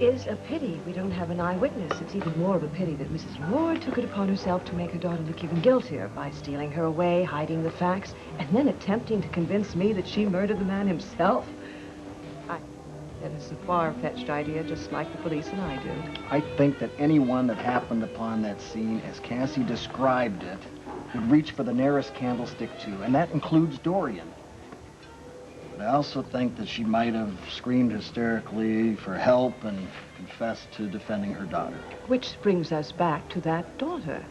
is a pity we don't have an eyewitness. It's even more of a pity that Mrs. Lord took it upon herself to make her daughter look even guiltier by stealing her away, hiding the facts, and then attempting to convince me that she murdered the man himself. That is a far-fetched idea, just like the police and I do. I think that anyone that happened upon that scene, as Cassie described it, would reach for the nearest candlestick, too, and that includes Dorian. But I also think that she might have screamed hysterically for help and confessed to defending her daughter. Which brings us back to that daughter.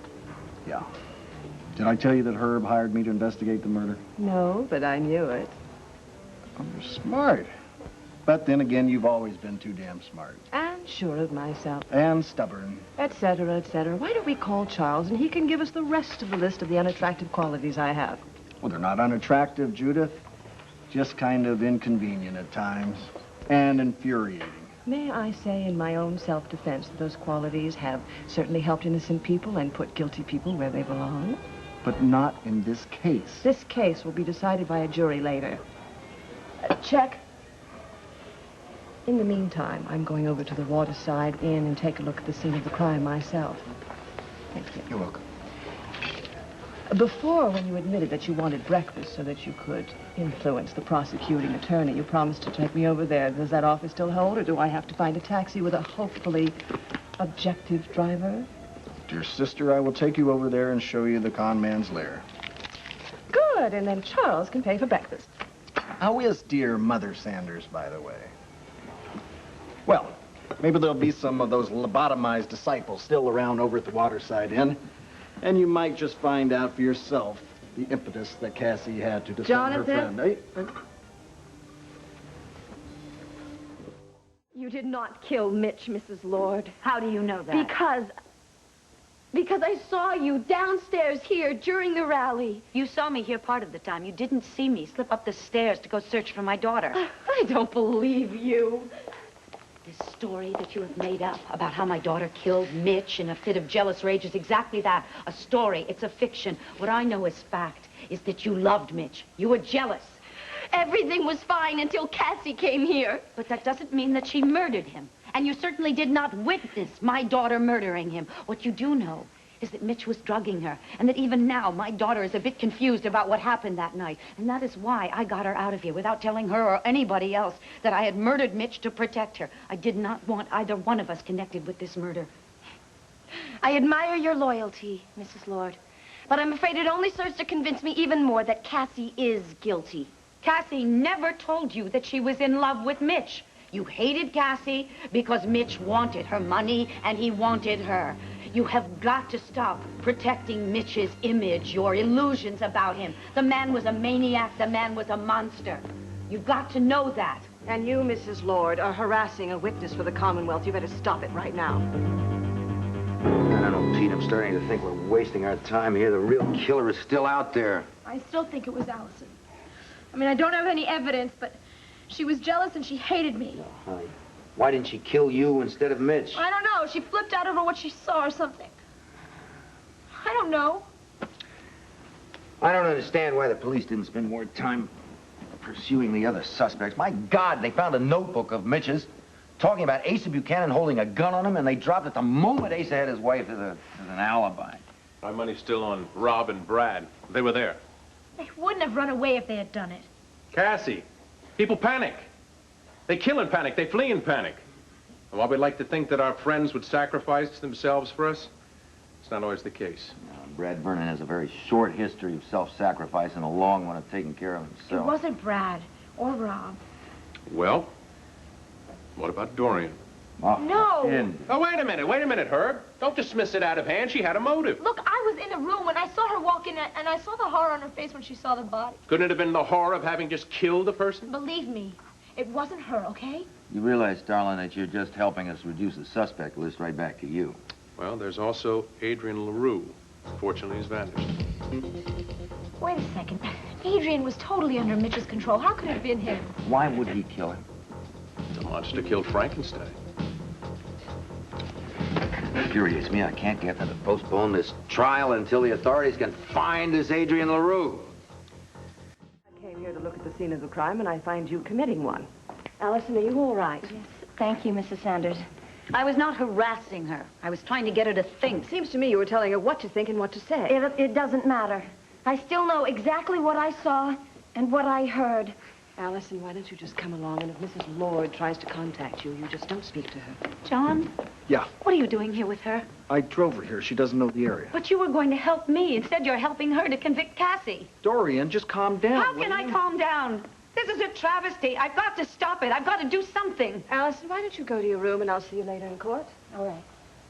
Yeah. Did I tell you that Herb hired me to investigate the murder? No, but I knew it. Oh, you're smart. But then again, you've always been too damn smart. And sure of myself. And stubborn. Etc., etc. Why don't we call Charles and he can give us the rest of the list of the unattractive qualities I have? Well, they're not unattractive, Judith. Just kind of inconvenient at times. And infuriating. May I say in my own self-defense that those qualities have certainly helped innocent people and put guilty people where they belong? But not in this case. This case will be decided by a jury later. Check. In the meantime, I'm going over to the Waterside Inn and take a look at the scene of the crime myself. Thank you. You're welcome. Before, when you admitted that you wanted breakfast so that you could influence the prosecuting attorney, you promised to take me over there. Does that offer still hold, or do I have to find a taxi with a hopefully objective driver? Dear sister, I will take you over there and show you the con man's lair. Good, and then Charles can pay for breakfast. How is dear Mother Sanders, by the way? Well, maybe there'll be some of those lobotomized disciples still around over at the Waterside Inn, and you might just find out for yourself the impetus that Cassie had to defend her friend. Hey? You did not kill Mitch, Mrs. Lord. How do you know that? Because I saw you downstairs here during the rally. You saw me here part of the time. You didn't see me slip up the stairs to go search for my daughter. I don't believe you. This story that you have made up about how my daughter killed Mitch in a fit of jealous rage is exactly that. A story. It's a fiction. What I know is fact is that you loved Mitch. You were jealous. Everything was fine until Cassie came here. But that doesn't mean that she murdered him. And you certainly did not witness my daughter murdering him. What you do know is that Mitch was drugging her, and that even now my daughter is a bit confused about what happened that night. And that is why I got her out of here without telling her or anybody else that I had murdered Mitch to protect her. I did not want either one of us connected with this murder. I admire your loyalty, Mrs. Lord, but I'm afraid it only serves to convince me even more that Cassie is guilty. Cassie never told you that she was in love with Mitch. You hated Cassie because Mitch wanted her money and he wanted her. You have got to stop protecting Mitch's image, your illusions about him. The man was a maniac. The man was a monster. You've got to know that. And you, Mrs. Lord, are harassing a witness for the Commonwealth. You better stop it right now. I don't know, Pete. I'm starting to think we're wasting our time here. The real killer is still out there. I still think it was Allison. I mean, I don't have any evidence, but she was jealous and she hated me. Oh, honey. Why didn't she kill you instead of Mitch? I don't know. She flipped out over what she saw or something. I don't know. I don't understand why the police didn't spend more time pursuing the other suspects. My God, they found a notebook of Mitch's talking about Asa Buchanan holding a gun on him, and they dropped it the moment Asa had his wife as an alibi. My money's still on Rob and Brad. They were there. They wouldn't have run away if they had done it. Cassie, people panic. They kill in panic. They flee in panic. And while we like to think that our friends would sacrifice themselves for us, it's not always the case. Brad Vernon has a very short history of self-sacrifice and a long one of taking care of himself. It wasn't Brad or Rob. Well, what about Dorian? Oh, No. Oh, wait a minute, Herb. Don't dismiss it out of hand. She had a motive. Look, I was in the room when I saw her walk in, and I saw the horror on her face when she saw the body. Couldn't it have been the horror of having just killed a person? Believe me, it wasn't her, okay? You realize, darling, that you're just helping us reduce the suspect list right back to you. Well, there's also Adrian LaRue. Fortunately, he's vanished. Wait a second. Adrian was totally under Mitch's control. How could it have been him? Why would he kill him? The monster killed Frankenstein. It infuriates me. I can't get them to postpone this trial until the authorities can find this Adrian LaRue. I came here to look at the scene of the crime, and I find you committing one. Allison, are you all right? Yes, thank you, Mrs. Sanders. I was not harassing her. I was trying to get her to think. It seems to me you were telling her what to think and what to say. It doesn't matter. I still know exactly what I saw and what I heard. Allison, why don't you just come along, and if Mrs. Lord tries to contact you, you just don't speak to her. John? Yeah. What are you doing here with her? I drove her here. She doesn't know the area. But you were going to help me. Instead, you're helping her to convict Cassie. Dorian, just calm down. How can I calm down? This is a travesty. I've got to stop it. I've got to do something. Allison, why don't you go to your room, and I'll see you later in court? All right.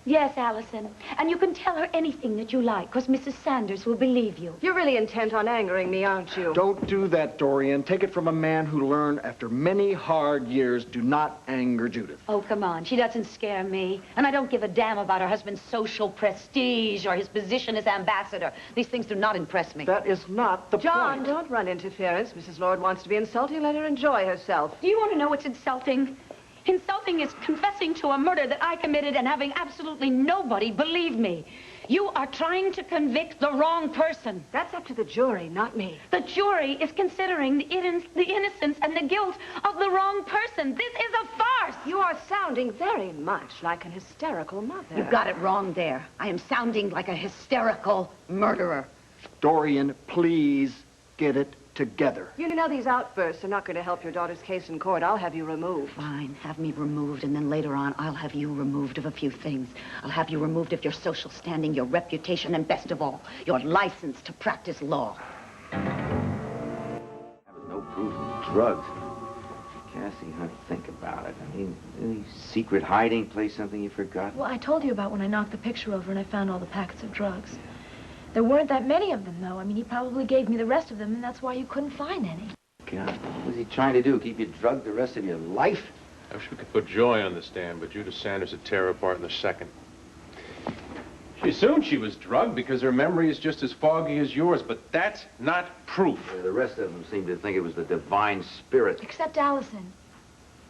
Yes, Allison. And you can tell her anything that you like, because Mrs. Sanders will believe you. You're really intent on angering me, aren't you? Don't do that, Dorian. Take it from a man who learned after many hard years, do not anger Judith. Oh, come on. She doesn't scare me. And I don't give a damn about her husband's social prestige or his position as ambassador. These things do not impress me. That is not the John, point. don't run interference. Mrs. Lord wants to be insulting. Let her enjoy herself. Do you want to know what's insulting? Insulting is confessing to a murder that I committed and having absolutely nobody believe me. You are trying to convict the wrong person. That's up to the jury, not me. The jury is considering the innocence and the guilt of the wrong person. This is a farce. You are sounding very much like an hysterical mother. You got it wrong there. I am sounding like a hysterical murderer. Dorian, please get it together. You know, these outbursts are not going to help your daughter's case in court. I'll have you removed. Fine, have me removed, and then later on, I'll have you removed of a few things. I'll have you removed of your social standing, your reputation, and best of all, your license to practice law. There was no proof of drugs. Cassie, huh? Think about it. I mean, any secret hiding place, something you forgot? Well, I told you about when I knocked the picture over and I found all the packets of drugs. There weren't that many of them, though. I mean, he probably gave me the rest of them, and that's why you couldn't find any. God, what was he trying to do? Keep you drugged the rest of your life? I wish we could put Joy on the stand, but Judith Sanders would tear her apart in a second. She assumed she was drugged because her memory is just as foggy as yours, but that's not proof. Yeah, the rest of them seemed to think it was the divine spirit. Except Allison.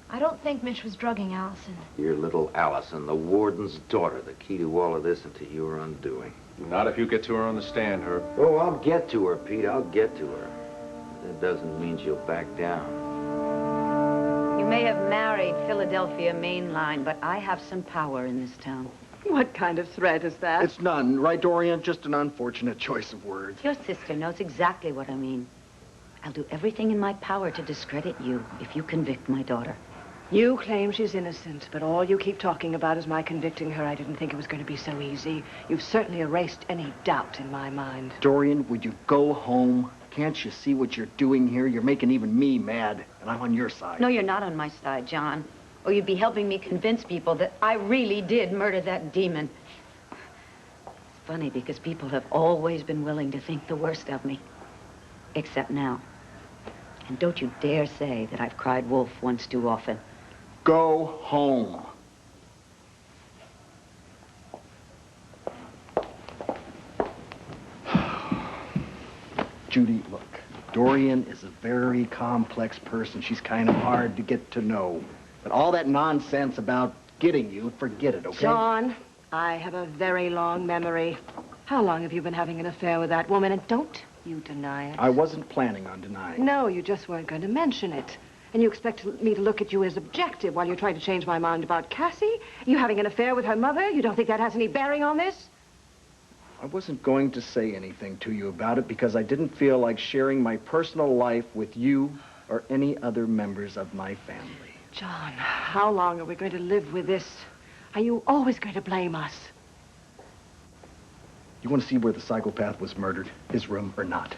I don't think Mitch was drugging Allison. Your little Allison, the warden's daughter, the key to all of this and to your undoing. Not if you get to her on the stand, Herb. Oh, I'll get to her, Pete. I'll get to her. That doesn't mean she'll back down. You may have married Philadelphia Mainline, but I have some power in this town. What kind of threat is that? It's none, right, Dorian? Just an unfortunate choice of words. Your sister knows exactly what I mean. I'll do everything in my power to discredit you if you convict my daughter. You claim she's innocent, but all you keep talking about is my convicting her. I didn't think it was going to be so easy. You've certainly erased any doubt in my mind. Dorian, would you go home? Can't you see what you're doing here? You're making even me mad, and I'm on your side. No, you're not on my side, John. Or you'd be helping me convince people that I really did murder that demon. It's funny because people have always been willing to think the worst of me. Except now. And don't you dare say that I've cried wolf once too often. Go home. Judy, look, Dorian is a very complex person. She's kind of hard to get to know. But all that nonsense about getting you, forget it, okay? John, I have a very long memory. How long have you been having an affair with that woman? And don't you deny it. I wasn't planning on denying. No, you just weren't going to mention it. And you expect me to look at you as objective while you're trying to change my mind about Cassie? You having an affair with her mother? You don't think that has any bearing on this? I wasn't going to say anything to you about it because I didn't feel like sharing my personal life with you or any other members of my family. John, how long are we going to live with this? Are you always going to blame us? You want to see where the psychopath was murdered, his room or not?